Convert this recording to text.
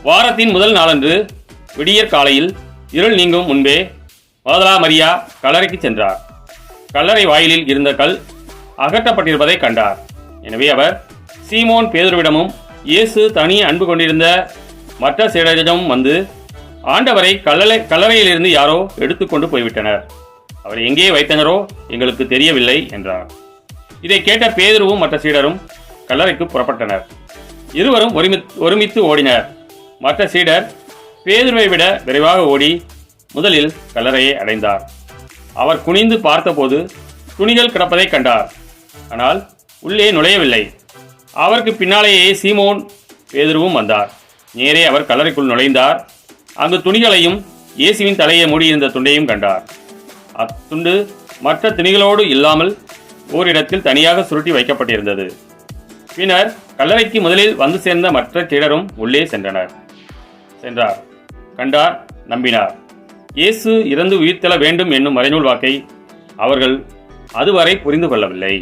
வாரத்தின் முதல் நாளன்று விடியற் காலையில் இருள் நீங்கும் முன்பே மகதலா மரியா கல்லறைக்கு சென்றார். கல்லறை வாயிலில் இருந்த கல் அகற்றப்பட்டிருப்பதை கண்டார். எனவே அவர் சீமோன் பேதுருவிடமும் இயேசு தனி அன்பு கொண்டிருந்த மற்ற சீடரிடமும் வந்து, ஆண்டவரை கல்லறையிலிருந்து யாரோ எடுத்துக்கொண்டு போய்விட்டனர், அவரை எங்கே வைத்தனரோ எங்களுக்கு தெரியவில்லை என்றார். இதை கேட்ட பேதுருவும் மற்ற சீடரும் கல்லறைக்கு புறப்பட்டனர். இருவரும் ஒருமித்து ஓடினர். மற்ற சீடர் பேதுருவை விட விரைவாக ஓடி முதலில் கல்லறையை அடைந்தார். அவர் குனிந்து பார்த்தபோது துணிகள் கிடப்பதை கண்டார். ஆனால் உள்ளே நுழையவில்லை. அவருக்கு பின்னாலேயே சீமோன் பேதுருவும் வந்தார். நேரே அவர் கல்லறைக்குள் நுழைந்தார். அங்கு துணிகளையும் இயேசுவின் தலையை மூடியிருந்த துண்டையும் கண்டார். அத்துண்டு மற்ற துணிகளோடு இல்லாமல் ஓரிடத்தில் தனியாக சுருட்டி வைக்கப்பட்டிருந்தது. பின்னர் கல்லறைக்கு முதலில் வந்து சேர்ந்த மற்ற சீடரும் உள்ளே சென்றார், கண்டார், நம்பினார். இயேசு இறந்து உயிர்த்தெழ வேண்டும் என்னும் மறைநூல் வாக்கை அவர்கள் அதுவரை புரிந்து கொள்ளவில்லை.